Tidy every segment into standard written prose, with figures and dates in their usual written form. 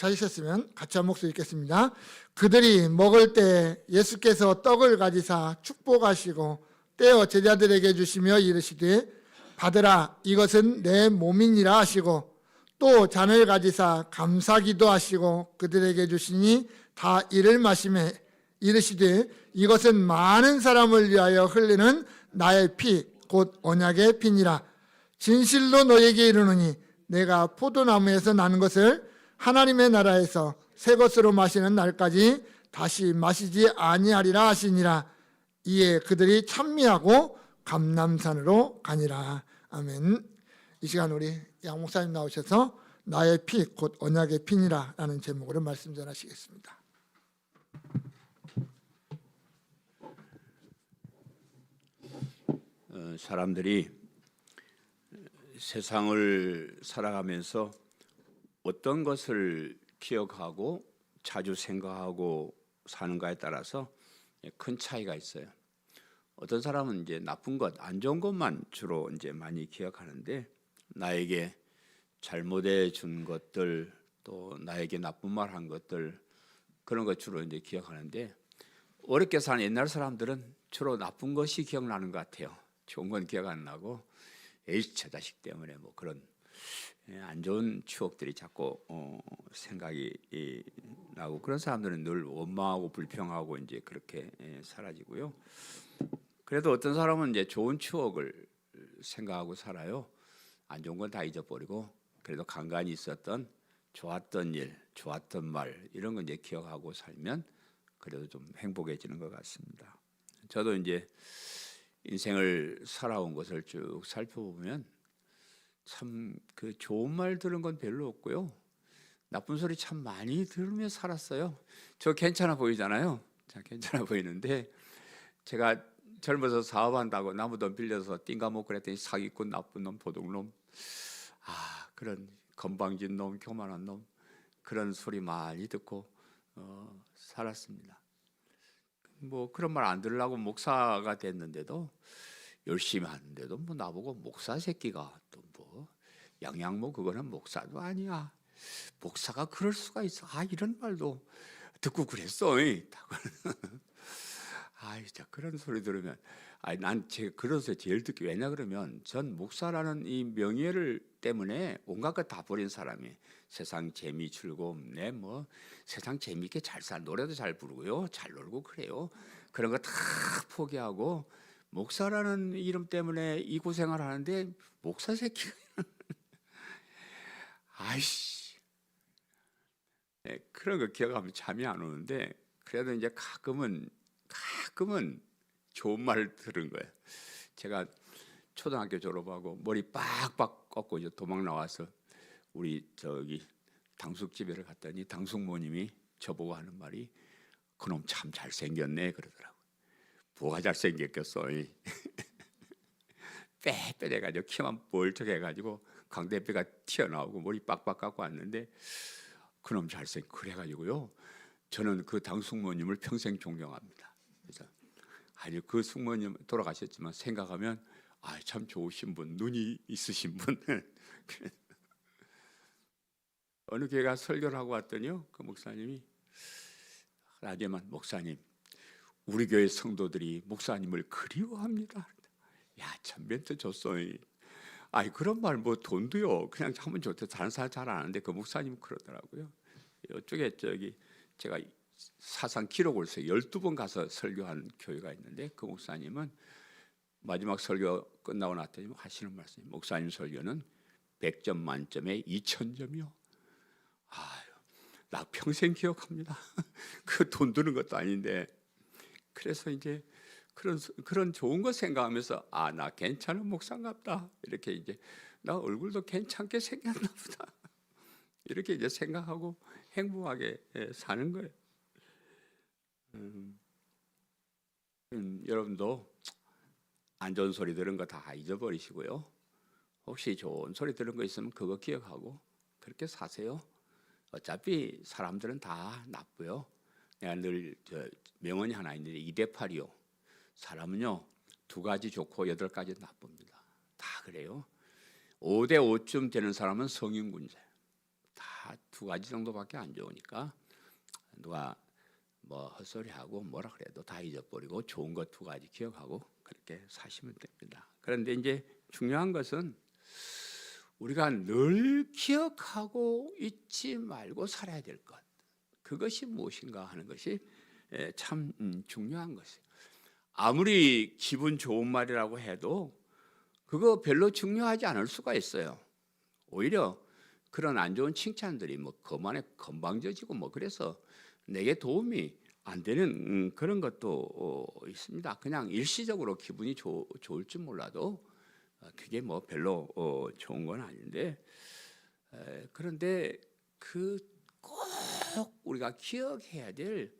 찾으셨으면 같이 한 목소리 읽겠습니다. 그들이 먹을 때 예수께서 떡을 가지사 축복하시고 떼어 제자들에게 주시며 이르시되 받으라 이것은 내 몸이니라 하시고 또 잔을 가지사 감사기도 하시고 그들에게 주시니 다 이를 마시매 이르시되 이것은 많은 사람을 위하여 흘리는 나의 피 곧 언약의 피니라. 진실로 너에게 이르노니 내가 포도나무에서 나는 것을 하나님의 나라에서 새 것으로 마시는 날까지 다시 마시지 아니하리라 하시니라. 이에 그들이 찬미하고 감람산으로 가니라. 아멘. 이 시간 우리 양 목사님 나오셔서 나의 피 곧 언약의 피니라 라는 제목으로 말씀 전하시겠습니다. 사람들이 세상을 살아가면서 어떤 것을 기억하고 자주 생각하고 사는가에 따라서 큰 차이가 있어요. 어떤 사람은 이제 나쁜 것, 안 좋은 것만 주로 이제 많이 기억하는데 나에게 잘못해 준 것들 또 나에게 나쁜 말 한 것들 그런 것 주로 이제 기억하는데 어렵게 사는 옛날 사람들은 주로 나쁜 것이 기억나는 것 같아요. 좋은 건 기억 안 나고 제 자식 때문에 뭐 그런 안 좋은 추억들이 자꾸 생각이 나고 그런 사람들은 늘 원망하고 불평하고 이제 그렇게 사라지고요. 그래도 어떤 사람은 이제 좋은 추억을 생각하고 살아요. 안 좋은 건 다 잊어버리고 그래도 간간히 있었던 좋았던 일, 좋았던 말 이런 건 이제 기억하고 살면 그래도 좀 행복해지는 것 같습니다. 저도 이제 인생을 살아온 것을 쭉 살펴보면 참 그 좋은 말 들은 건 별로 없고요. 나쁜 소리 참 많이 들으며 살았어요. 저 괜찮아 보이잖아요. 자, 괜찮아 보이는데 제가 젊어서 사업한다고 나무 돈 빌려서 띵가먹고 그랬더니 사기꾼, 나쁜 놈, 도둑놈, 그런 건방진 놈, 교만한 놈 그런 소리 많이 듣고 살았습니다. 뭐 그런 말 안 들으려고 목사가 됐는데도 열심히 하는데도 뭐 나보고 목사 새끼가 또 뭐 양양 뭐 그거는 목사도 아니야. 목사가 그럴 수가 있어. 이런 말도 듣고 그랬어. 진짜 그런 소리 들으면 난 그래서 제일 듣기 왜냐 그러면 전 목사라는 이 명예를 때문에 온갖 것 다 버린 사람이 세상 재미 즐거움 뭐 세상 재미있게 잘 살 노래도 잘 부르고요 잘 놀고 그래요. 그런 거 다 포기하고 목사라는 이름 때문에 이 고생을 하는데 목사 새끼 그런 거 기억하면 잠이 안 오는데 그래도 이제 가끔은 좋은 말을 들은 거예요. 제가 초등학교 졸업하고 머리 빡빡 꺾고 이제 도망 나와서 우리 저기 당숙집에를 갔더니 당숙모님이 저보고 하는 말이 그놈 참 잘생겼네 그러더라고요. 뭐가 잘생겼겠어. 빼빼해가지고 키만 벌쩍해가지고 광대뼈가 튀어나오고 머리 빡빡 깎고 왔는데 그놈 그래가지고요. 저는 그 당숙모님을 평생 존경합니다. 그래서 그 숙모님 돌아가셨지만 생각하면 참 좋으신 분, 눈이 있으신 분. 어느 교회가 설교를 하고 왔더니요, 그 목사님이 나중에만 목사님, 우리 교회 성도들이 목사님을 그리워합니다. 참 멘트 줬어. 그런 말 뭐 돈도요. 그냥 하면 좋대. 다른 사람 잘 아는데 그 목사님 그러더라고요. 이쪽에 제가 사상 기록을 해서 12번 가서 설교한 교회가 있는데 그 목사님은 마지막 설교 끝나고 났더니 하시는 말씀이 목사님 설교는 100점 만점에 2000점이요. 나 평생 기억합니다. 그 돈 드는 것도 아닌데. 그래서 이제 그런 좋은 거 생각하면서 나 괜찮은 목사인갑다. 이렇게 이제 나 얼굴도 괜찮게 생겼나 보다. 이렇게 이제 생각하고 행복하게 사는 거예요. 여러분도 안 좋은 소리 들은 거 다 잊어버리시고요. 혹시 좋은 소리 들은 거 있으면 그거 기억하고 그렇게 사세요. 어차피 사람들은 다 나쁘요. 내가 늘 명언이 하나 있는데 2대8이요. 사람은요 2가지 좋고 8가지 나쁩니다. 다 그래요. 5대5쯤 되는 사람은 성인군자예요. 다 두 가지 정도밖에 안 좋으니까 누가 뭐 헛소리하고 뭐라 그래도 다 잊어버리고 좋은 것 두 가지 기억하고 그렇게 사시면 됩니다. 그런데 이제 중요한 것은 우리가 늘 기억하고 잊지 말고 살아야 될 것, 그것이 무엇인가 하는 것이 참 중요한 것이에요. 아무리 기분 좋은 말이라고 해도 그거 별로 중요하지 않을 수가 있어요. 오히려 그런 안 좋은 칭찬들이 뭐 거만에 건방져지고 뭐 그래서 내게 도움이 안 되는 그런 것도 있습니다. 그냥 일시적으로 기분이 좋을지 몰라도 그게 뭐 별로 좋은 건 아닌데, 그런데 그 꼭 우리가 기억해야 될,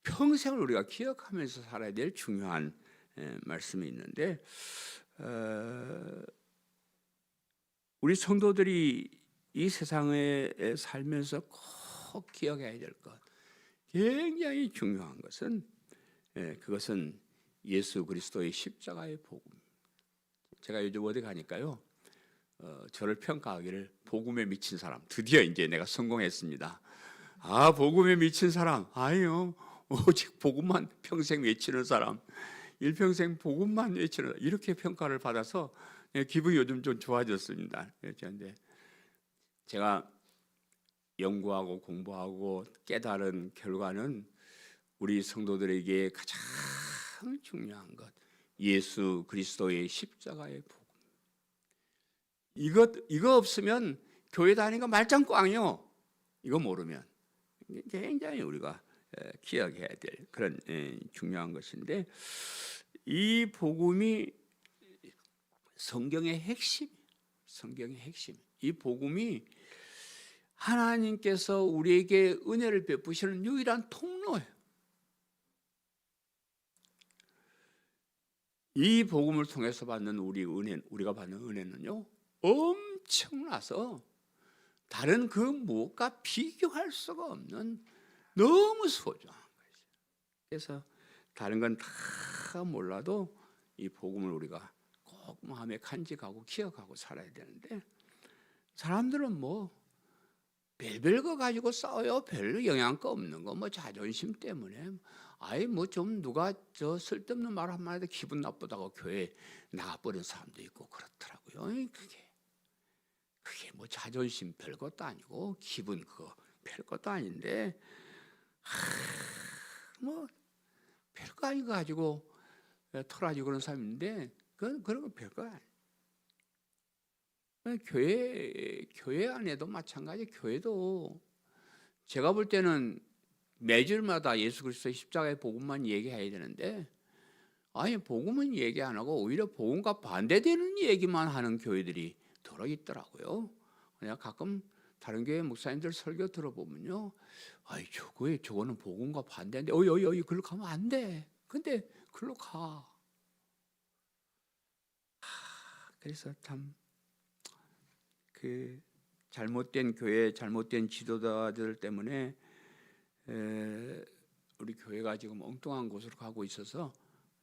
평생을 우리가 기억하면서 살아야 될 중요한 말씀이 있는데, 우리 성도들이 이 세상에 살면서 꼭 기억해야 될 것, 굉장히 중요한 것은 그것은 예수 그리스도의 십자가의 복음. 제가 요즘 어디 가니까요, 저를 평가하기를 복음에 미친 사람, 드디어 이제 내가 성공했습니다. 아, 복음에 미친 사람, 아니요, 오직 복음만 평생 외치는 사람, 일평생 복음만 외치는, 이렇게 평가를 받아서 기분이 요즘 좀 좋아졌습니다. 그런데 제가 연구하고 공부하고 깨달은 결과는 우리 성도들에게 가장 중요한 것, 예수 그리스도의 십자가의 복음. 이거 없으면 교회 다니는 거 말짱 꽝이요. 이거 모르면 굉장히 우리가 기억해야 될 그런 중요한 것인데, 이 복음이 성경의 핵심, 성경의 핵심. 이 복음이 하나님께서 우리에게 은혜를 베푸시는 유일한 통로예요. 이 복음을 통해서 받는 우리가 받는 은혜는요, 엄청나서 다른 그 무엇과 비교할 수가 없는 너무 소중한 것이죠. 그래서 다른 건 다 몰라도 이 복음을 우리가 꼭 마음에 간직하고 기억하고 살아야 되는데, 사람들은 뭐 별별 거 가지고 싸워요. 별로 영양가 없는 거, 뭐 자존심 때문에, 아예 뭐 좀 누가 저 쓸데없는 말 한마디도 기분 나쁘다고 교회 나가버린 사람도 있고 그렇더라고요. 그게 뭐 자존심 별것도 아니고 기분 그거 별것도 아닌데, 뭐 별거 아닌 거 가지고 털어지고 그런 사람인데, 그런 거 별거 아니에요. 교회 안에도 마찬가지. 교회도 제가 볼 때는 매주마다 예수 그리스도의 십자가의 복음만 얘기해야 되는데, 아니 복음은 얘기 안 하고 오히려 복음과 반대되는 얘기만 하는 교회들이 들어 있더라고요. 내가 가끔 다른 교회 목사님들 설교 들어보면요, 아이 저거는 복음과 반대인데 어이 글로 가면 안 돼. 근데 글로 가. 그래서 참 그 잘못된 교회, 잘못된 지도자들 때문에 우리 교회가 지금 엉뚱한 곳으로 가고 있어서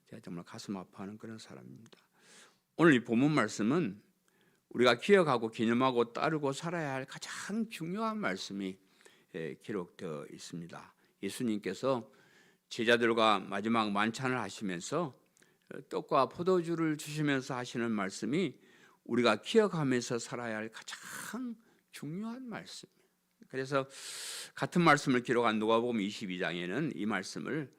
제가 정말 가슴 아파하는 그런 사람입니다. 오늘 이 본문 말씀은 우리가 기억하고 기념하고 따르고 살아야 할 가장 중요한 말씀이 기록되어 있습니다. 예수님께서 제자들과 마지막 만찬을 하시면서 떡과 포도주를 주시면서 하시는 말씀이 우리가 기억하면서 살아야 할 가장 중요한 말씀이에요. 그래서 같은 말씀을 기록한 누가복음 22장에는 이 말씀을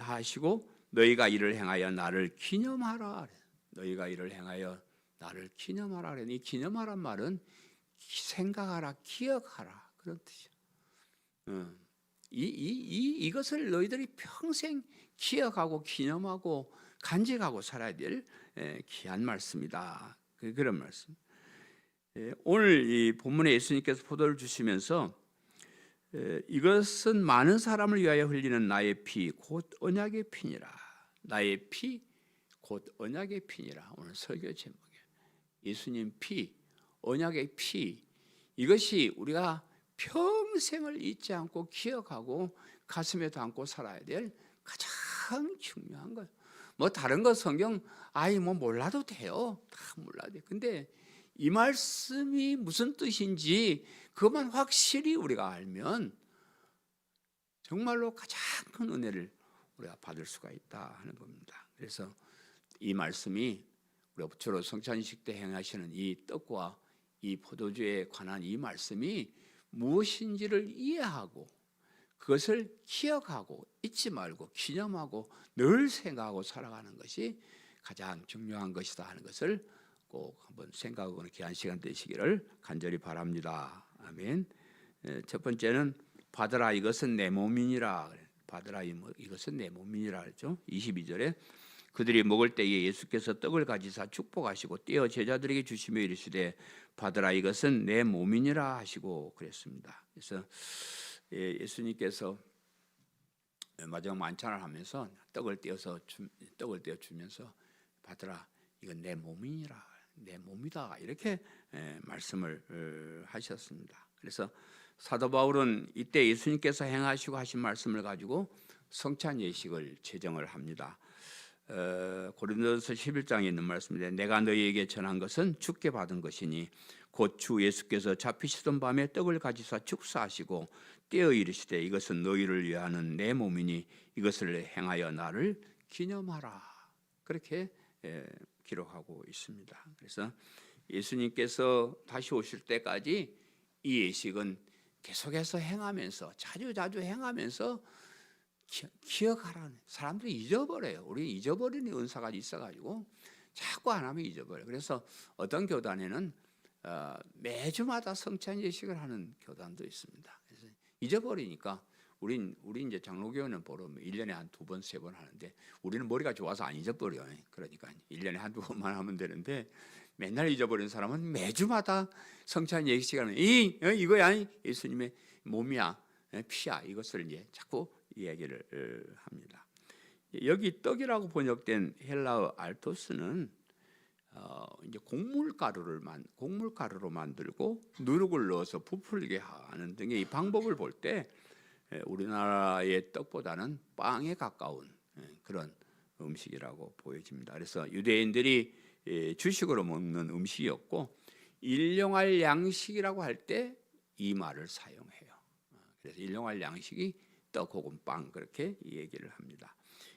하시고, 너희가 이를 행하여 나를 기념하라. 너희가 이를 행하여 나를 기념하라. 이 기념하란 말은 생각하라, 기억하라 그런 뜻이에요. 이것을 너희들이 평생 기억하고 기념하고 간직하고 살아야 될 귀한 말씀이다. 그런 말씀. 오늘 이 본문에 예수님께서 포도를 주시면서 이것은 많은 사람을 위하여 흘리는 나의 피 곧 언약의 피니라. 나의 피 곧 언약의 피니라. 오늘 설교 제목이에요. 예수님 피, 언약의 피, 이것이 우리가 평생을 잊지 않고 기억하고 가슴에 담고 살아야 될 가장 중요한 거예요. 뭐 다른 거 성경 뭐 몰라도 돼요. 다 몰라도 돼. 근데 이 말씀이 무슨 뜻인지 그것만 확실히 우리가 알면 정말로 가장 큰 은혜를 우리가 받을 수가 있다 하는 겁니다. 그래서 이 말씀이 우리가 주로 성찬식 때 행하시는 이 떡과 이 포도주에 관한 이 말씀이 무엇인지를 이해하고 그것을 기억하고 잊지 말고 기념하고 늘 생각하고 살아가는 것이 가장 중요한 것이다 하는 것을 꼭 한번 생각하고 귀한 시간 되시기를 간절히 바랍니다. 아멘. 첫 번째는 받으라 이것은 내 몸이니라. 받으라 이것은 내 몸이니라 그랬죠. 22절에 그들이 먹을 때에 예수께서 떡을 가지사 축복하시고 떼어 제자들에게 주시며 이르시되 받으라 이것은 내 몸이니라 하시고 그랬습니다. 그래서 예수님께서 마지막 만찬을 하면서 떡을 떼어 주면서 받으라 이건 내 몸이니라 내 몸이다 이렇게 말씀을 하셨습니다. 그래서 사도 바울은 이때 예수님께서 행하시고 하신 말씀을 가지고 성찬 예식을 제정을 합니다. 고린도서 11장에 있는 말씀인데 내가 너희에게 전한 것은 주께 받은 것이니 곧 주 예수께서 잡히시던 밤에 떡을 가지사 축사하시고 떼어 이르시되 이것은 너희를 위하는 내 몸이니 이것을 행하여 나를 기념하라 그렇게 기록하고 있습니다. 그래서 예수님께서 다시 오실 때까지 이 예식은 계속해서 행하면서 자주 행하면서 기억하라는 사람들이 잊어버려요. 우리 잊어버리는 은사가 있어가지고 자꾸 안 하면 잊어버려요. 그래서 어떤 교단에는 매주마다 성찬 예식을 하는 교단도 있습니다. 그래서 잊어버리니까 우리 이제 장로교회는 보러 1년에 한 2번, 3번 하는데 우리는 머리가 좋아서 안 잊어버려요. 그러니까 1년에 한두 번만 하면 되는데 맨날 잊어버리는 사람은 매주마다 성찬 예식을 하면 이거야 예수님의 몸이야 피야 이것을 이제 자꾸 이야기를 합니다. 여기 떡이라고 번역된 헬라어 알토스는 이제 곡물가루로 만들고 누룩을 넣어서 부풀게 하는 등의 이 방법을 볼 때 우리나라의 떡보다는 빵에 가까운 그런 음식이라고 보여집니다. 그래서 유대인들이 주식으로 먹는 음식이었고 일용할 양식이라고 할 때 이 말을 사용해요. 그래서 일용할 양식이 떡 혹은 빵 그렇게 얘기를 합니다.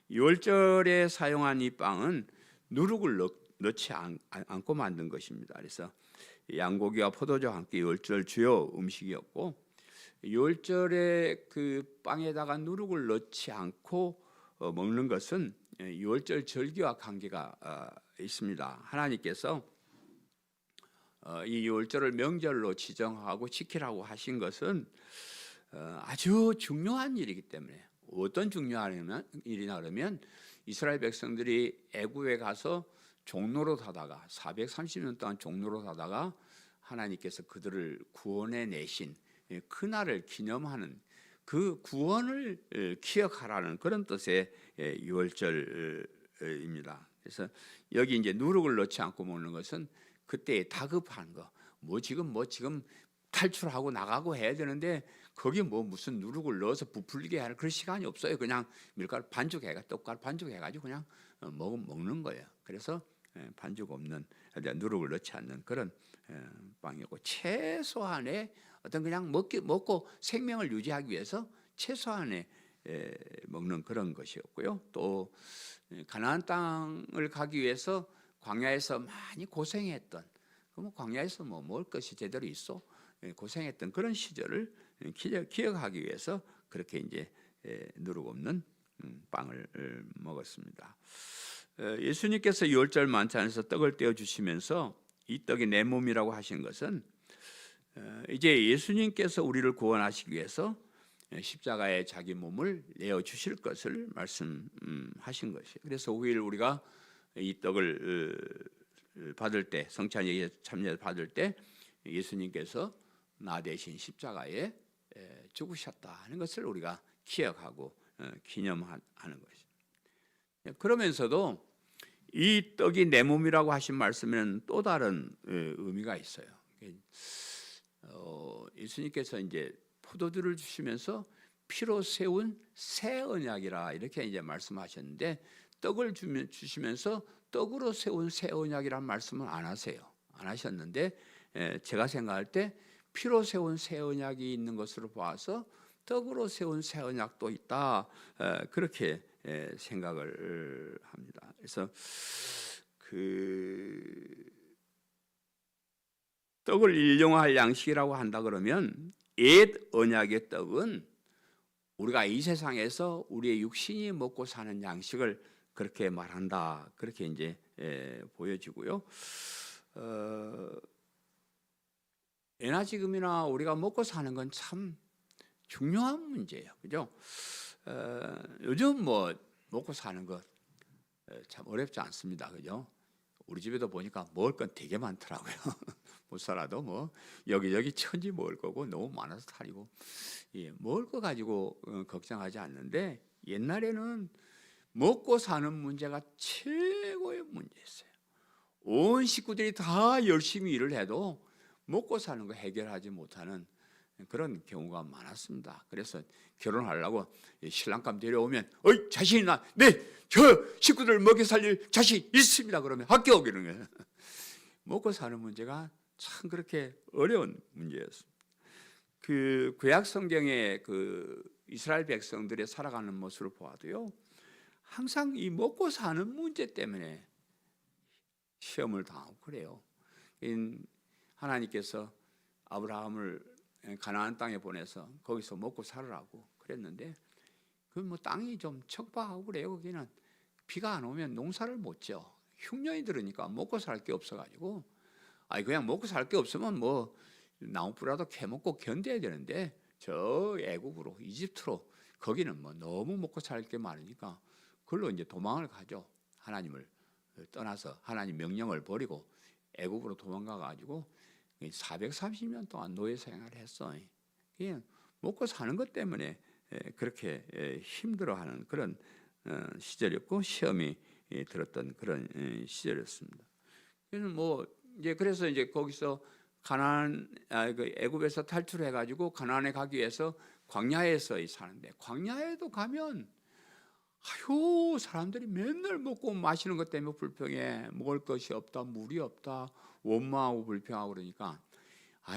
유월절에 사용한 이 빵은 누룩을 넣지 않고 만든 것입니다. 그래서 양고기와 포도주와 함께 유월절 주요 음식이었고 유월절에 그 빵에다가 누룩을 넣지 않고 먹는 것은 유월절 절기와 관계가 있습니다. 하나님께서 이 유월절을 명절로 지정하고 지키라고 하신 것은 아주 중요한 일이기 때문에 어떤 중요한 일이냐 그러면 이스라엘 백성들이 애굽에 가서 종노릇 하다가 430년 동안 종노릇 하다가 하나님께서 그들을 구원해 내신 그날을 기념하는 그 구원을 기억하라는 그런 뜻의 유월절입니다. 그래서 여기 이제 누룩을 넣지 않고 먹는 것은 그때 다급한 거, 지금 탈출하고 나가고 해야 되는데 거기 무슨 누룩을 넣어서 부풀리게 하는 그런 시간이 없어요. 그냥 밀가루 떡가루 반죽해가지고 그냥 먹는 거예요. 그래서 반죽 없는 누룩을 넣지 않는 그런 빵이고 최소한의 어떤 그냥 먹고 생명을 유지하기 위해서 최소한의 먹는 그런 것이었고요. 또 가나안 땅을 가기 위해서 광야에서 많이 고생했던 광야에서 먹을 것이 제대로 있어 고생했던 그런 시절을 기억하기 위해서 그렇게 이제 누룩 없는 빵을 먹었습니다. 예수님께서 유월절 만찬에서 떡을 떼어 주시면서 이 떡이 내 몸이라고 하신 것은 이제 예수님께서 우리를 구원하시기 위해서 십자가에 자기 몸을 내어 주실 것을 말씀하신 것이에요. 그래서 5일 우리가 이 떡을 받을 때 성찬에 참여 받을 때 예수님께서 나 대신 십자가에 죽으셨다 하는 것을 우리가 기억하고 기념하는 것입니다. 그러면서도 이 떡이 내 몸이라고 하신 말씀에는 또 다른 의미가 있어요. 예수님께서 이제 포도주를 주시면서 피로 세운 새 언약이라 이렇게 이제 말씀하셨는데 떡을 주시면서 떡으로 세운 새 언약이란 말씀은 안 하세요. 안 하셨는데 제가 생각할 때 피로 세운 새 언약이 있는 것으로 봐서 떡으로 세운 새 언약도 있다. 그렇게 생각을 합니다. 그래서 그 떡을 일용할 양식이라고 한다 그러면 옛 언약의 떡은 우리가 이 세상에서 우리의 육신이 먹고 사는 양식을 그렇게 말한다. 그렇게 이제 보여지고요. 예나 지금이나 우리가 먹고 사는 건 참 중요한 문제예요. 그죠? 요즘 뭐 먹고 사는 것 참 어렵지 않습니다. 그죠? 우리 집에도 보니까 먹을 건 되게 많더라고요. 못 살아도 뭐 여기저기 천지 먹을 거고 너무 많아서 탈이고 먹을 거 가지고 걱정하지 않는데 옛날에는 먹고 사는 문제가 최고의 문제였어요. 온 식구들이 다 열심히 일을 해도 먹고 사는 거 해결하지 못하는 그런 경우가 많았습니다. 그래서 결혼하려고 신랑감 데려오면 어이 자신 있나? 네, 저 식구들 먹여 살릴 자신 있습니다. 그러면 학교 오기는 거예요. 먹고 사는 문제가 참 그렇게 어려운 문제였습니다. 그 구약 성경의 그 이스라엘 백성들의 살아가는 모습을 보아도요, 항상 이 먹고 사는 문제 때문에 시험을 당하고 그래요. 하나님께서 아브라함을 가나안 땅에 보내서 거기서 먹고 살으라고 그랬는데 그 뭐 땅이 좀 척박하고 그래요. 거기는 비가 안 오면 농사를 못 지어. 흉년이 들으니까 먹고 살 게 없어가지고 그냥 먹고 살 게 없으면 뭐 나무뿌라도 캐먹고 견뎌야 되는데 저 애국으로 이집트로 거기는 뭐 너무 먹고 살 게 많으니까 그걸로 이제 도망을 가죠. 하나님을 떠나서 하나님 명령을 버리고 애국으로 도망가 가지고 430년 동안 노예 생활을 했어. 그냥 먹고 사는 것 때문에 그렇게 힘들어하는 그런 시절이었고 시험이 들었던 그런 시절이었습니다. 그래서 이제 거기서 애굽에서 탈출해 가지고 가나안에 가기 위해서 광야에서 사는데 광야에도 가면 사람들이 맨날 먹고 마시는 것 때문에 불평해. 먹을 것이 없다, 물이 없다, 원망하고 불평하고 그러니까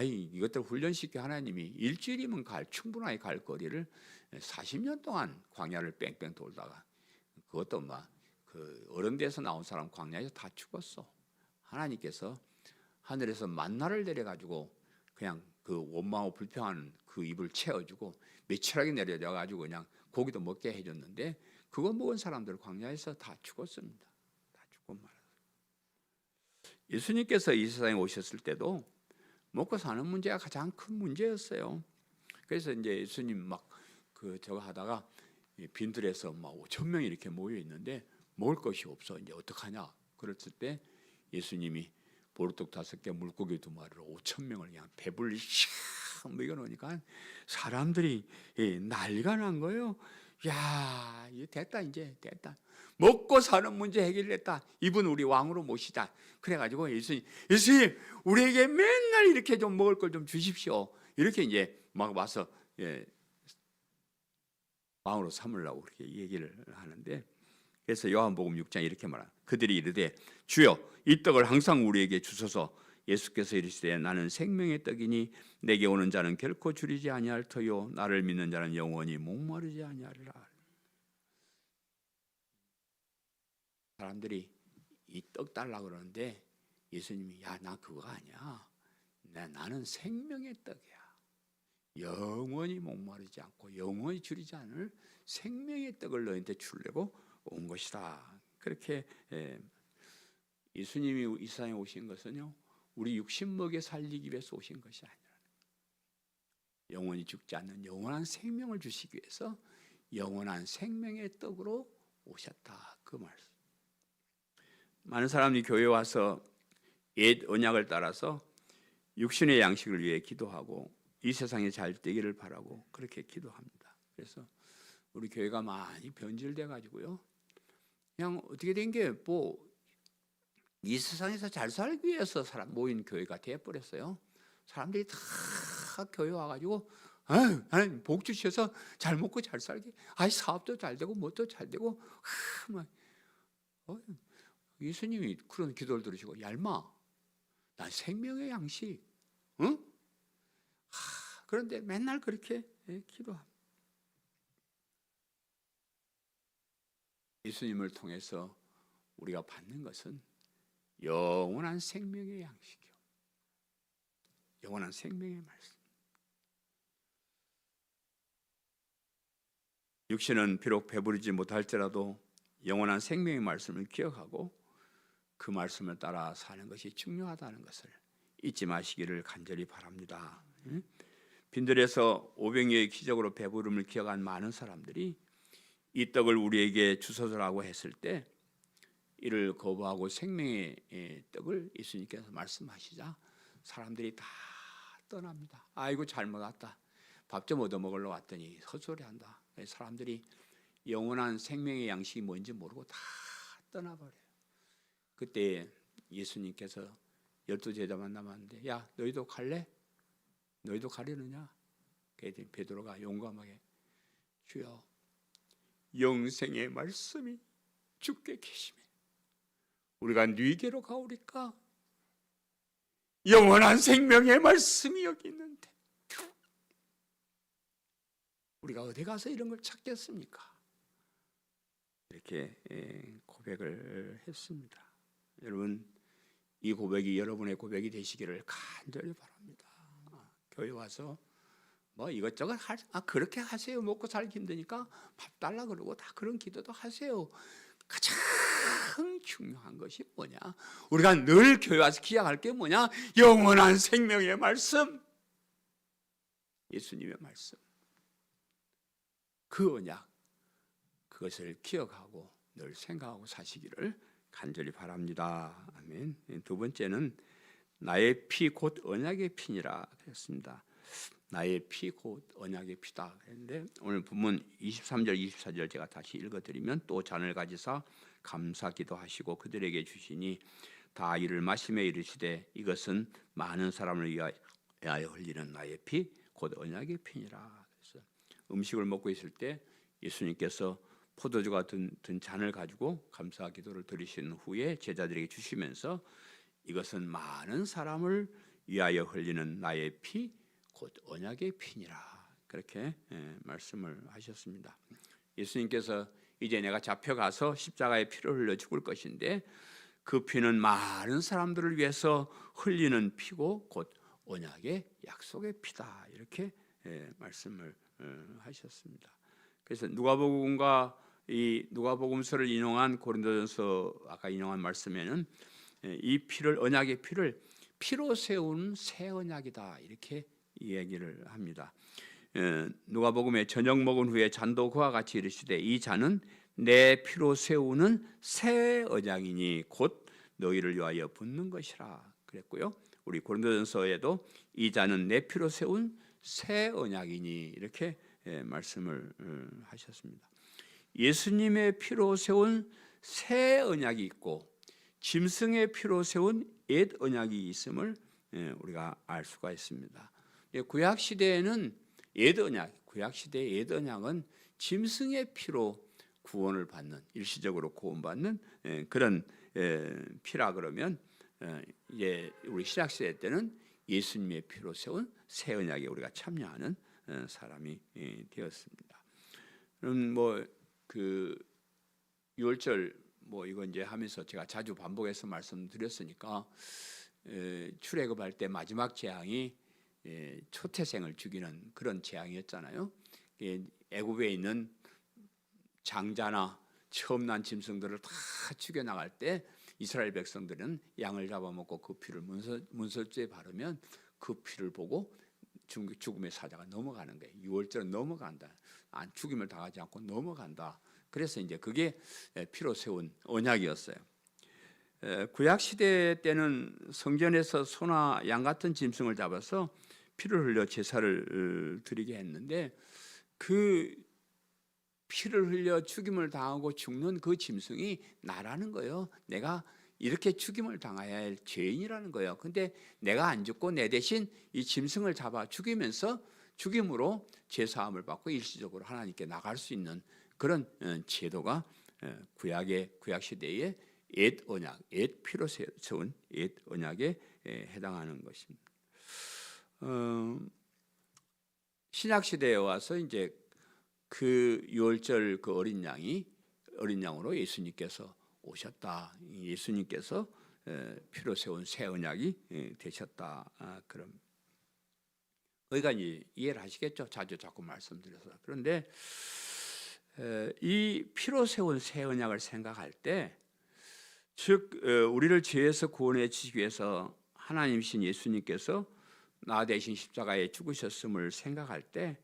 이것들 훈련시켜 하나님이 일주일이면 충분하게 갈 거리를 40년 동안 광야를 뺑뺑 돌다가 그것도 그 어른 돼서 나온 사람 광야에서 다 죽었어. 하나님께서 하늘에서 만나를 내려가지고 그냥 그 원망하고 불평하는 그 입을 채워주고 며칠하게 내려져가지고 그냥 고기도 먹게 해줬는데 그거 먹은 사람들 광야에서 다 죽었습니다. 다 죽고 말았어요. 예수님께서 이 세상에 오셨을 때도 먹고 사는 문제가 가장 큰 문제였어요. 그래서 이제 예수님 저거 하다가 빈들에서 5,000명이 이렇게 모여 있는데 먹을 것이 없어. 이제 어떡하냐? 그랬을 때 예수님이 보리떡 5개, 물고기 2마리로 5,000명을 그냥 배불리 샥 먹여놓으니까 사람들이 난리가 난 거예요. 야, 이제 됐다, 이제 됐다. 먹고 사는 문제 해결했다. 이분 우리 왕으로 모시자. 그래가지고 예수님, 우리에게 맨날 이렇게 좀 먹을 걸 좀 주십시오. 이렇게 이제 와서 왕으로 삼으려고 그렇게 얘기를 하는데, 그래서 요한복음 6장 이렇게 말합니다. 그들이 이르되 주여 이 떡을 항상 우리에게 주소서. 예수께서 이르시되 나는 생명의 떡이니 내게 오는 자는 결코 줄이지 아니할 터요 나를 믿는 자는 영원히 목마르지 아니하리라. 사람들이 이 떡 달라고 그러는데 예수님이 나 그거가 아니야. 나는 생명의 떡이야. 영원히 목마르지 않고 영원히 줄이지 않을 생명의 떡을 너희한테 주려고 온 것이다. 그렇게 예수님이 이 세상에 오신 것은요, 우리 육신 먹여 살리기 위해서 오신 것이 아니라 영원히 죽지 않는 영원한 생명을 주시기 위해서 영원한 생명의 떡으로 오셨다. 그 말씀. 많은 사람이 교회에 와서 옛 언약을 따라서 육신의 양식을 위해 기도하고 이 세상에 잘 되기를 바라고 그렇게 기도합니다. 그래서 우리 교회가 많이 변질돼 가지고요, 그냥 어떻게 된 게 이 세상에서 잘 살기 위해서 사람 모인 교회가 되어버렸어요. 사람들이 다 교회 와가지고 하나님 복 주셔서 잘 먹고 잘 살게, 사업도 잘 되고 뭣도 잘 되고 예수님이 그런 기도를 들으시고 얄마 난 생명의 양식. 응? 그런데 맨날 그렇게 기도합니다. 예수님을 통해서 우리가 받는 것은 영원한 생명의 양식이요, 영원한 생명의 말씀. 육신은 비록 배부르지 못할지라도 영원한 생명의 말씀을 기억하고 그 말씀을 따라 사는 것이 중요하다는 것을 잊지 마시기를 간절히 바랍니다. 빈들에서 500여의 기적으로 배부름을 기억한 많은 사람들이 이 떡을 우리에게 주소서라고 했을 때 이를 거부하고 생명의 떡을 예수님께서 말씀하시자 사람들이 다 떠납니다. 아이고 잘못 왔다. 밥 좀 얻어 먹으러 왔더니 헛소리한다. 사람들이 영원한 생명의 양식이 뭔지 모르고 다 떠나버려요. 그때 예수님께서 12제자만 남았는데 야 너희도 갈래? 너희도 가려느냐? 그랬더니 베드로가 용감하게 주여 영생의 말씀이 주께 계시매 우리가 네게로 가오리까? 영원한 생명의 말씀이 여기 있는데 우리가 어디 가서 이런 걸 찾겠습니까? 이렇게 고백을 했습니다. 여러분 이 고백이 여러분의 고백이 되시기를 간절히 바랍니다. 교회 와서 뭐 이것저것 그렇게 하세요. 먹고 살기 힘드니까 밥 달라 그러고 다 그런 기도도 하세요. 가장 중요한 것이 뭐냐? 우리가 늘 교회 와서 기약할 게 뭐냐? 영원한 생명의 말씀, 예수님의 말씀, 그 언약, 그것을 기억하고 늘 생각하고 사시기를 간절히 바랍니다. 아멘. 두 번째는 나의 피 곧 언약의 피니라 그랬습니다. 나의 피 곧 언약의 피다 그랬는데 오늘 본문 23절 24절 제가 다시 읽어드리면 또 잔을 가지사 감사 기도하시고 그들에게 주시니 다 이를 마시며 이르시되 이것은 많은 사람을 위하여 흘리는 나의 피 곧 언약의 피니라. 그래서 음식을 먹고 있을 때 예수님께서 포도주가 든 잔을 가지고 감사 기도를 드리신 후에 제자들에게 주시면서 이것은 많은 사람을 위하여 흘리는 나의 피 곧 언약의 피니라 그렇게 말씀을 하셨습니다. 예수님께서 이제 내가 잡혀가서 십자가에 피를 흘려 죽을 것인데 그 피는 많은 사람들을 위해서 흘리는 피고 곧 언약의 약속의 피다 이렇게 말씀을 하셨습니다. 그래서 누가복음과 이 누가복음서를 인용한 고린도전서 아까 인용한 말씀에는 이 피를 언약의 피를 피로 세운 새 언약이다 이렇게 이야기를 합니다. 누가복음에 저녁 먹은 후에 잔도 그와 같이 이르시되 이 잔은 내 피로 세우는 새 언약이니 곧 너희를 위하여 붓는 것이라 그랬고요. 우리 고린도전서에도 이 잔은 내 피로 세운 새 언약이니 이렇게 말씀을 하셨습니다. 예수님의 피로 세운 새 언약이 있고 짐승의 피로 세운 옛 언약이 있음을 우리가 알 수가 있습니다. 구약 시대에는 옛 언약, 구약 시대의 옛 언약은 짐승의 피로 구원을 받는 일시적으로 구원받는 그런 피라 그러면 이제 우리 신약 시대 때는 예수님의 피로 세운 새 언약에 우리가 참여하는 사람이 되었습니다. 그럼 그 6월절 이건 이제 하면서 제가 자주 반복해서 말씀드렸으니까 출애굽할 때 마지막 재앙이 초태생을 죽이는 그런 재앙이었잖아요. 애굽에 있는 장자나 처음 난 짐승들을 다 죽여 나갈 때 이스라엘 백성들은 양을 잡아먹고 그 피를 문설주에 바르면 그 피를 보고 죽음의 사자가 넘어가는 거예요. 6월절은 넘어간다. 죽임을 당하지 않고 넘어간다. 그래서 이제 그게 피로 세운 언약이었어요. 구약 시대 때는 성전에서 소나 양 같은 짐승을 잡아서 피를 흘려 제사를 드리게 했는데 그 피를 흘려 죽임을 당하고 죽는 그 짐승이 나라는 거예요. 내가 이렇게 죽임을 당해야 할 죄인이라는 거예요. 근데 내가 안 죽고 내 대신 이 짐승을 잡아 죽이면서 죽임으로 죄사함을 받고 일시적으로 하나님께 나갈 수 있는 그런 제도가 구약 시대의 옛 언약, 옛 피로 세운 옛 언약의 해당하는 것입니다. 신약 시대에 와서 이제 그 유월절 그 어린 양으로 예수님께서 오셨다. 예수님께서 피로 세운 새 언약이 되셨다. 그럼 거기가 이제 이해를 하시겠죠. 자꾸 말씀드려서. 그런데 이 피로 세운 새 언약을 생각할 때, 즉 우리를 죄에서 구원해 주시기 위해서 하나님이신 예수님께서 나 대신 십자가에 죽으셨음을 생각할 때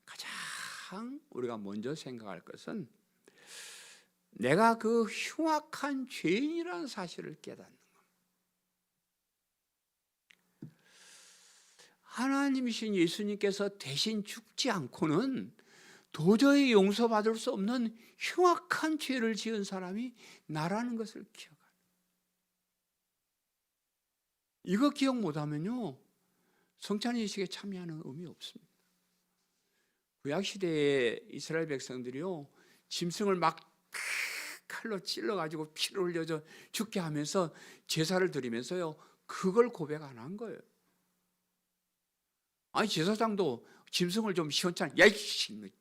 가장 우리가 먼저 생각할 것은 내가 그 흉악한 죄인이라는 사실을 깨닫는 것. 하나님이신 예수님께서 대신 죽지 않고는 도저히 용서받을 수 없는 흉악한 죄를 지은 사람이 나라는 것을 기억하라. 이거 기억 못하면요, 성찬예식에 참여하는 의미 없습니다. 구약 시대에 이스라엘 백성들이요, 짐승을 막 칼로 찔러가지고 피를 흘려서 죽게 하면서 제사를 드리면서요, 그걸 고백 안 한 거예요. 아니, 제사장도 짐승을 좀 시원찮게, 야, 이씨,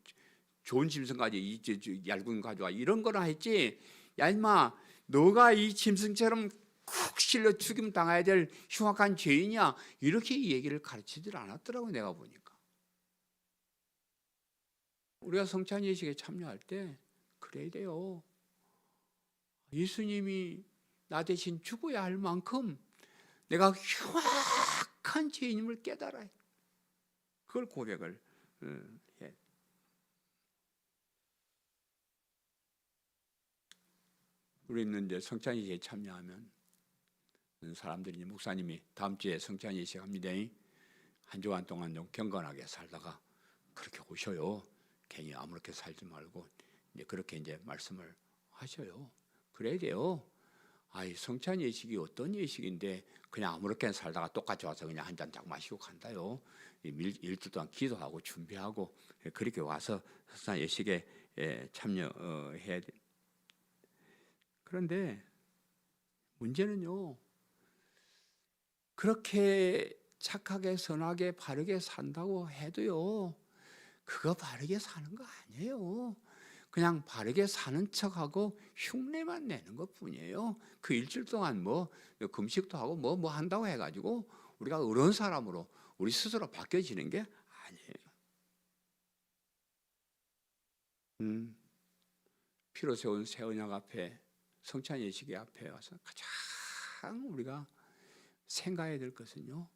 좋은 짐승까지 얇은 가져와, 이런 거나 했지. 야, 임마, 너가 이 짐승처럼 쿡 실려 죽임 당해야 될 흉악한 죄인이야, 이렇게 이 얘기를 가르치질 않았더라고요. 내가 보니까. 우리가 성찬 예식에 참여할 때 그래야 돼요. 예수님이 나 대신 죽어야 할 만큼 내가 흉악한 죄인임을 깨달아요. 그걸 고백을 해. 우리는 이제 성찬 예식에 참여하면 사람들이, 목사님이 다음 주에 성찬 예식 합니다, 한 주간 동안 좀 경건하게 살다가 그렇게 오셔요. 괜히 아무렇게 살지 말고 이제 그렇게 이제 말씀을 하셔요. 그래야 돼요. 아이, 성찬 예식이 어떤 예식인데 그냥 아무렇게 살다가 똑같이 와서 그냥 한 잔 딱 마시고 간다요. 일주 동안 기도하고 준비하고 그렇게 와서 성찬 예식에 참여해야 돼. 그런데 문제는요, 그렇게 착하게 선하게 바르게 산다고 해도요, 그거 바르게 사는 거 아니에요. 그냥 바르게 사는 척하고 흉내만 내는 것 뿐이에요. 그 일주일 동안 뭐 금식도 하고 뭐 한다고 해가지고 우리가 어려운 사람으로 우리 스스로 바뀌어지는 게 아니에요. 피로 세운 새 언약 앞에, 성찬 예식의 앞에 와서 가장 우리가 생각해야 될 것은요,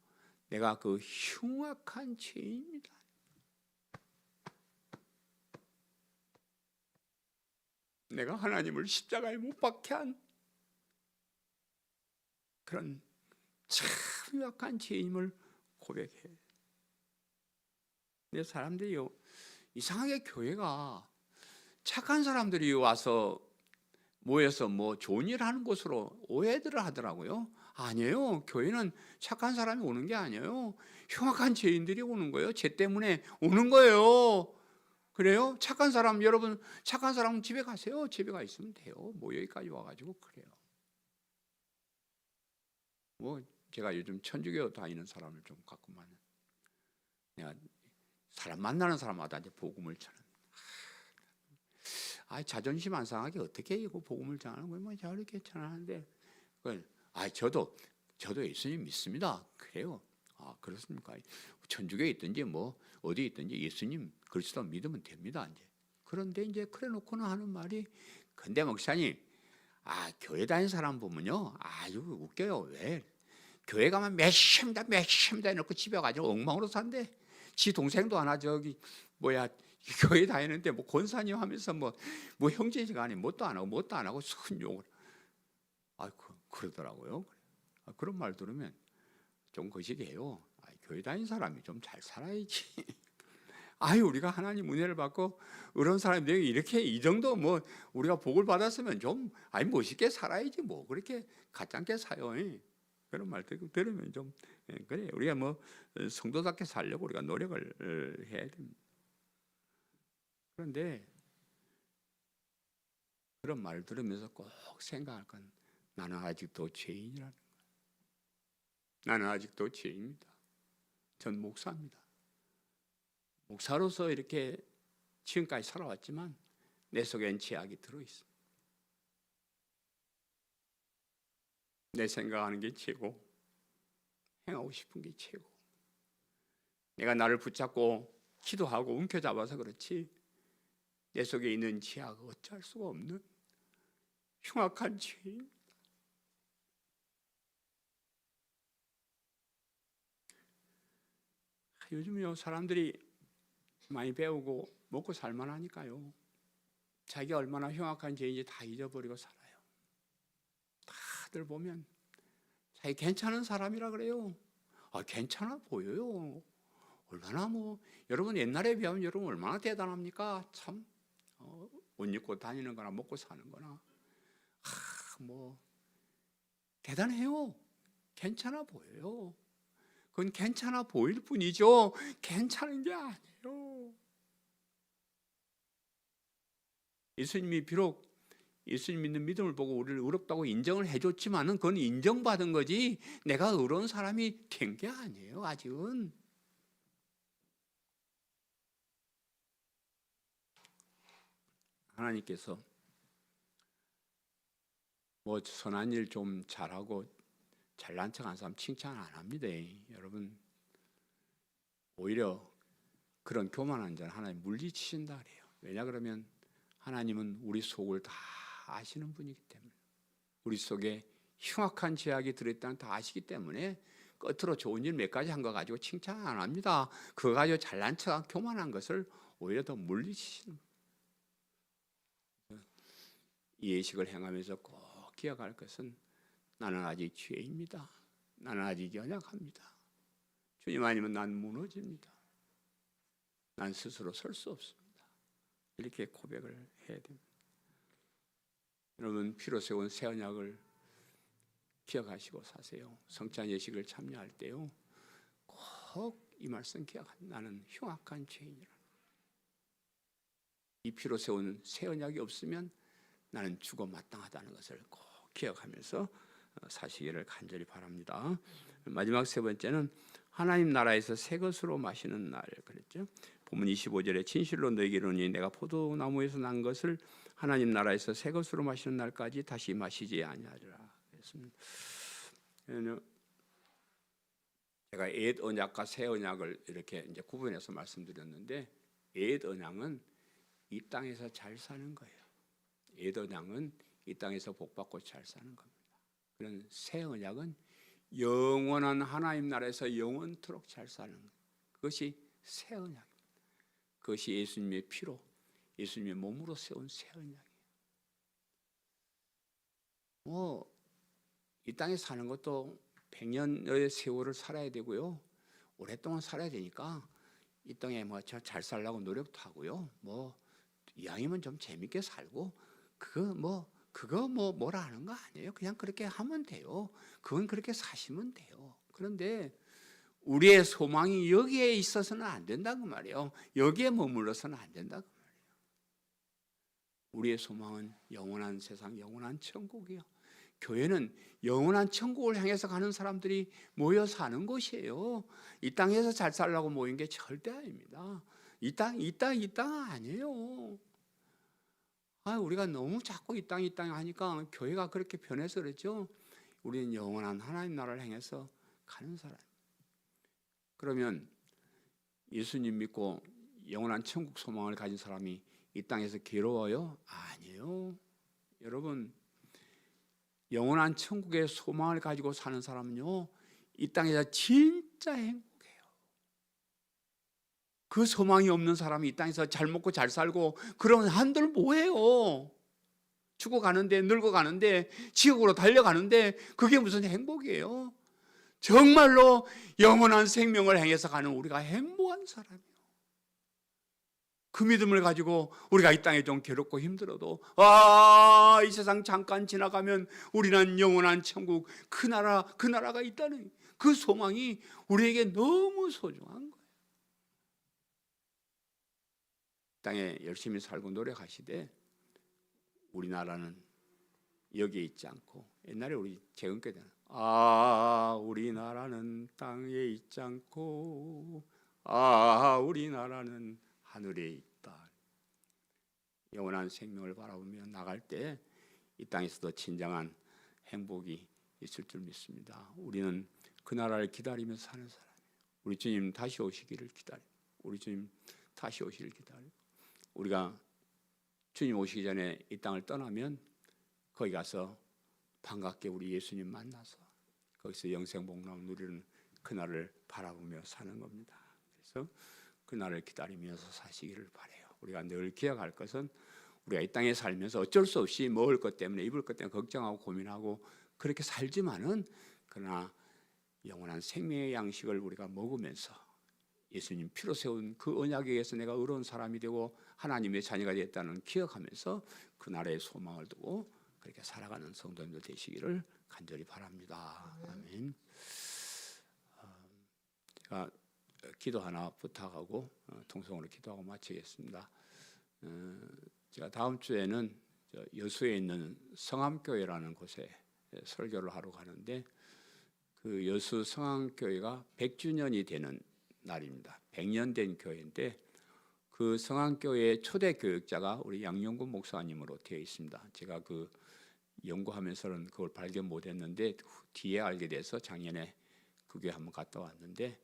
내가 그 흉악한 죄인입니다. 내가 하나님을 십자가에 못 박게 한 그런 참 흉악한 죄인임을 고백해. 근데 사람들이요, 이상하게 교회가 착한 사람들이 와서 모여서 뭐 좋은 일 하는 곳으로 오해들을 하더라고요. 아니에요. 교회는 착한 사람이 오는 게 아니에요. 흉악한 죄인들이 오는 거예요. 죄 때문에 오는 거예요. 그래요? 착한 사람, 여러분 착한 사람은 집에 가세요. 집에 가 있으면 돼요. 뭐 여기까지 와가지고 그래요. 뭐 제가 요즘 천주교 다니는 사람을 좀 가끔만, 내가 사람 만나는 사람마다 이제 복음을 전하는. 자존심 안 상하게 어떻게 이거 복음을 전하는 거예요? 뭐 저렇게 전하는데, 저도 예수님 믿습니다. 그래요. 그렇습니까? 천주교에 있든지 뭐 어디 있든지 예수님 그리스도 믿으면 됩니다. 이제. 그런데 이제 그래 놓고는 하는 말이, 근데 목사님, 교회 다니는 사람 보면요, 아주 웃겨요. 왜? 교회 가면 몇십다 해놓고 집에 가지고 엉망으로 산대. 지 동생도 하나 교회 다니는데 뭐 권사님 하면서 뭐 형제지간에 뭣도 안 하고 큰 욕을. 그러더라고요. 그런 말 들으면 좀 거시기해요. 교회 다니는 사람이 좀 잘 살아야지. 우리가 하나님 은혜를 받고 이런 사람들이 이렇게 이 정도 뭐 우리가 복을 받았으면 좀 멋있게 살아야지, 뭐 그렇게 가짜게 사요. 그런 말 들으면 좀 그래, 우리가 뭐 성도답게 살려고 우리가 노력을 해야 됩니다. 그런데 그런 말 들으면서 꼭 생각할 건, 나는 아직도 죄인이라는 거예요. 나는 아직도 죄인입니다. 전 목사입니다. 목사로서 이렇게 지금까지 살아왔지만 내 속엔 죄악이 들어있습니다. 내 생각하는 게 최고, 행하고 싶은 게 최고. 내가 나를 붙잡고 기도하고 움켜잡아서 그렇지 내 속에 있는 죄악은 어찌할 수가 없는 흉악한 죄입니다. 요즘요 사람들이 많이 배우고 먹고 살만하니까요 자기가 얼마나 흉악한 죄인지 다 잊어버리고 살아요. 다들 보면 자기 괜찮은 사람이라 그래요. 괜찮아 보여요. 얼마나 여러분 옛날에 비하면 여러분 얼마나 대단합니까? 참 옷 입고 다니는 거나 먹고 사는 거나 대단해요. 괜찮아 보여요. 그건 괜찮아 보일 뿐이죠. 괜찮은 게 아니에요. 예수님이 비록 예수님 믿는 믿음을 보고 우리를 의롭다고 인정을 해줬지만은 그건 인정받은 거지 내가 의로운 사람이 된 게 아니에요. 아직은. 하나님께서 선한 일 좀 잘하고 잘난 척한 사람 칭찬 안 합니다. 여러분 오히려 그런 교만한 자는 하나님 물리치신다 그래요. 왜냐 그러면 하나님은 우리 속을 다 아시는 분이기 때문에 우리 속에 흉악한 죄악이 들어있다는 다 아시기 때문에 겉으로 좋은 일 몇 가지 한 거 가지고 칭찬 안 합니다. 그거 가지고 잘난 척한 교만한 것을 오히려 더 물리치시는 거예요. 이 예식을 행하면서 꼭 기억할 것은 나는 아직 죄입니다. 나는 아직 연약합니다. 주님 아니면 난 무너집니다. 난 스스로 설 수 없습니다. 이렇게 고백을 해야 됩니다. 여러분 피로 세운 새 언약을 기억하시고 사세요. 성찬 예식을 참여할 때요 꼭 이 말씀 기억하세요. 나는 흉악한 죄인이라. 이 피로 세운 새 언약이 없으면 나는 죽어 마땅하다는 것을 꼭 기억하면서 사시기를 간절히 바랍니다. 마지막 세 번째는 하나님 나라에서 새 것으로 마시는 날 그랬죠. 본문 25절에 진실로 너에게 이르노니 내가 포도나무에서 난 것을 하나님 나라에서 새 것으로 마시는 날까지 다시 마시지 아니하리라 그랬습니다. 제가 옛 언약과 새 언약을 이렇게 이제 구분해서 말씀드렸는데 옛 언약은 이 땅에서 잘 사는 거예요. 옛 언약은 이 땅에서 복받고 잘 사는 겁니다. 그런 새 언약은 영원한 하나님 나라에서 영원토록 잘 사는 것. 그것이 새 언약입니다. 그것이 예수님의 피로 예수님의 몸으로 세운 새 언약이에요. 이 땅에 사는 것도 100년의 세월을 살아야 되고요. 오랫동안 살아야 되니까 이 땅에 잘 살려고 노력도 하고요. 이왕이면 좀 재밌게 살고 그거 뭐라 하는 거 아니에요. 그냥 그렇게 하면 돼요. 그건 그렇게 사시면 돼요. 그런데 우리의 소망이 여기에 있어서는 안 된다고 말이에요. 여기에 머물러서는 안 된다고 말이에요. 우리의 소망은 영원한 세상, 영원한 천국이요. 교회는 영원한 천국을 향해서 가는 사람들이 모여 사는 곳이에요. 이 땅에서 잘 살려고 모인 게 절대 아닙니다. 이 땅 아니에요. 우리가 너무 자꾸 이 땅 하니까 교회가 그렇게 변해서 그렇죠. 우리는 영원한 하나님 나라를 향해서 가는 사람. 그러면 예수님 믿고 영원한 천국 소망을 가진 사람이 이 땅에서 괴로워요? 아니에요. 여러분 영원한 천국의 소망을 가지고 사는 사람은요 이 땅에서 진짜 행복해요. 그 소망이 없는 사람이 이 땅에서 잘 먹고 잘 살고 그러면 한들 뭐해요? 죽어가는데 늙어가는데 지옥으로 달려가는데 그게 무슨 행복이에요? 정말로 영원한 생명을 향해서 가는 우리가 행복한 사람이에요. 그 믿음을 가지고 우리가 이 땅에 좀 괴롭고 힘들어도 이 세상 잠깐 지나가면 우리는 영원한 천국 그 나라가 있다는 그 소망이 우리에게 너무 소중한 거예요. 땅에 열심히 살고 노력하시되 우리나라는 여기에 있지 않고 옛날에 우리 재건교 때는 우리나라는 땅에 있지 않고 우리나라는 하늘에 있다. 영원한 생명을 바라보며 나갈 때 이 땅에서도 진정한 행복이 있을 줄 믿습니다. 우리는 그 나라를 기다리면서 사는 사람이에요. 우리 주님 다시 오시기를 기다리고, 우리 주님 다시 오시기를 기다리고, 우리가 주님 오시기 전에 이 땅을 떠나면 거기 가서 반갑게 우리 예수님 만나서 거기서 영생복락을 누리는 그날을 바라보며 사는 겁니다. 그래서 그날을 기다리면서 사시기를 바라요. 우리가 늘 기억할 것은 우리가 이 땅에 살면서 어쩔 수 없이 먹을 것 때문에, 입을 것 때문에 걱정하고 고민하고 그렇게 살지만은, 그러나 영원한 생명의 양식을 우리가 먹으면서 예수님 피로 세운 그 언약에 의해서 내가 의로운 사람이 되고 하나님의 자녀가 되었다는 기억하면서 그 나라의 소망을 두고 그렇게 살아가는 성도님들 되시기를 간절히 바랍니다. 아멘. 제가 기도 하나 부탁하고 통성으로 기도하고 마치겠습니다. 제가 다음 주에는 여수에 있는 성암교회라는 곳에 설교를 하러 가는데, 그 여수 성암교회가 100주년이 되는 날입니다. 100년 된 교회인데 그 성암교회의 초대 교육자가 우리 양용근 목사님으로 되어 있습니다. 제가 그 연구하면서는 그걸 발견 못했는데 뒤에 알게 돼서 작년에 그 교회 한번 갔다 왔는데,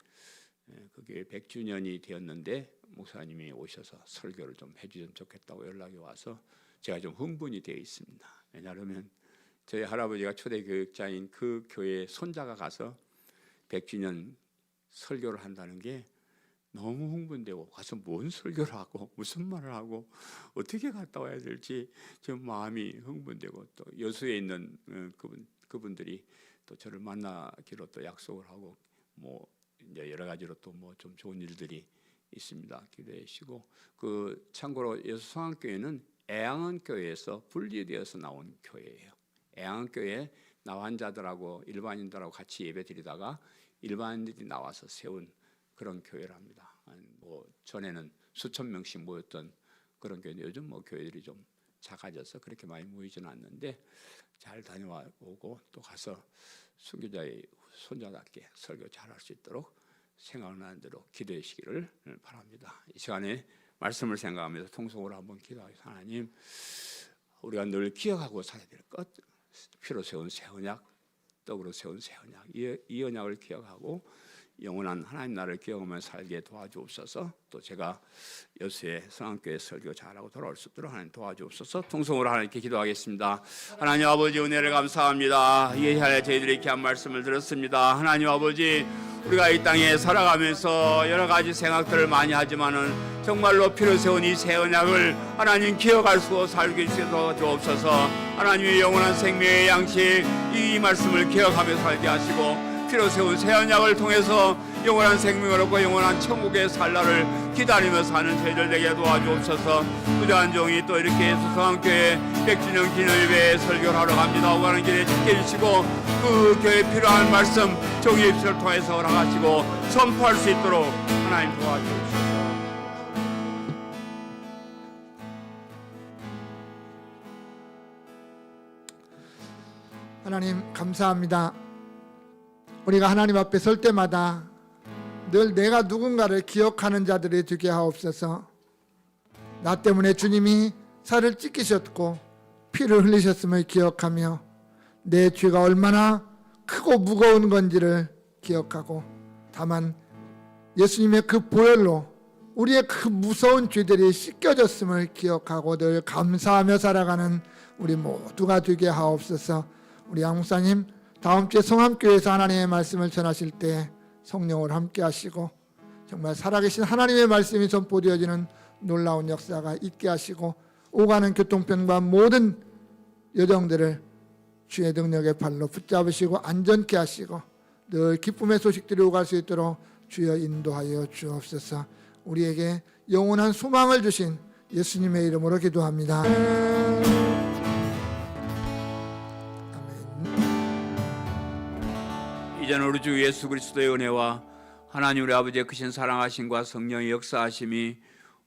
그게 100주년이 되었는데 목사님이 오셔서 설교를 좀 해주면 좋겠다고 연락이 와서 제가 좀 흥분이 되어 있습니다. 왜냐하면 저희 할아버지가 초대 교육자인 그 교회에 손자가 가서 100주년 설교를 한다는 게 너무 흥분되고, 가서 뭔 설교를 하고 무슨 말을 하고 어떻게 갔다 와야 될지 좀 마음이 흥분되고, 또 여수에 있는 그분들이 또 저를 만나기로 또 약속을 하고, 뭐 이제 여러 가지로 또 뭐 좀 좋은 일들이 있습니다. 기대해 주시고, 그 참고로 여수 성암교회는 애양원교회에서 분리되어서 나온 교회예요. 애양원교회 나환자들하고 일반인들하고 같이 예배드리다가 일반인들이 나와서 세운 그런 교회랍니다. 뭐 전에는 수천 명씩 모였던 그런 교회인데 요즘 뭐 교회들이 좀 작아져서 그렇게 많이 모이지는 않는데, 잘 다녀와 오고 또 가서 순교자의 손자답게 설교 잘할 수 있도록 생각나는 대로 기도해 주시기를 바랍니다. 이 시간에 말씀을 생각하면서 통성으로 한번 기도하겠습니다. 하나님, 우리가 늘 기억하고 살아야 될 것, 피로 세운 새 언약, 떡으로 세운 새 언약, 이 언약을 기억하고 영원한 하나님 나라를 기억하며 살게 도와주옵소서. 또 제가 여수의 성암교회 설교 잘하고 돌아올 수 있도록 하나님 도와주옵소서. 통성으로 하나님께 기도하겠습니다. 하나님 아버지, 은혜를 감사합니다. 이 시간에 저희들이 귀한 말씀을 들었습니다. 하나님 아버지, 우리가 이 땅에 살아가면서 여러 가지 생각들을 많이 하지만은 정말로 피로 세운 이 새 언약을 하나님 기억할 수 없고 살게 해주셔서 주옵소서. 하나님의 영원한 생명의 양식, 이 말씀을 기억하며 살게 하시고, 피로 세운 새 언약을 통해서 영원한 생명을 얻고 영원한 천국의 살날을 기다리며 사는 저희들 되게 도와주옵소서. 부자한 종이 또 이렇게 성암교회 100주년 기념예배 설교를 하러 갑니다. 오가는 길에 지켜주시고, 그 교회에 필요한 말씀 종의 입술을 통해서 허락하시고 선포할 수 있도록 하나님 도와주옵소서. 하나님 감사합니다. 우리가 하나님 앞에 설 때마다 늘 내가 누군가를 기억하는 자들이 되게 하옵소서. 나 때문에 주님이 살을 찢기셨고 피를 흘리셨음을 기억하며 내 죄가 얼마나 크고 무거운 건지를 기억하고, 다만 예수님의 그 보혈로 우리의 그 무서운 죄들이 씻겨졌음을 기억하고 늘 감사하며 살아가는 우리 모두가 되게 하옵소서. 우리 양 목사님, 다음 주에 성암교회에서 하나님의 말씀을 전하실 때 성령을 함께 하시고 정말 살아계신 하나님의 말씀이 선포되어지는 놀라운 역사가 있게 하시고, 오가는 교통편과 모든 여정들을 주의 능력의 발로 붙잡으시고 안전케 하시고 늘 기쁨의 소식들이 오갈 수 있도록 주여 인도하여 주옵소서. 우리에게 영원한 소망을 주신 예수님의 이름으로 기도합니다. 이제는 우리 주 예수 그리스도의 은혜와 하나님 우리 아버지의 크신 사랑하심과 성령의 역사하심이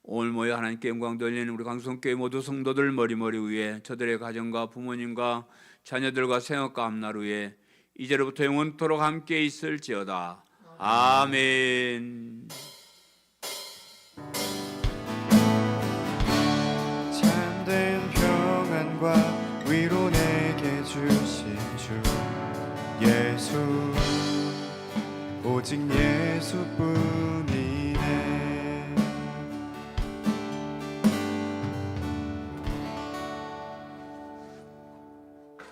오늘 모여 하나님께 영광 돌리는 우리 강성교회 모두 성도들 머리머리 위에, 저들의 가정과 부모님과 자녀들과 생업과 앞날 위에 이제로부터 영원토록 함께 있을지어다. 아멘. 참된 평안과 위로 내게 주신 주 예수, 오직 예수뿐이니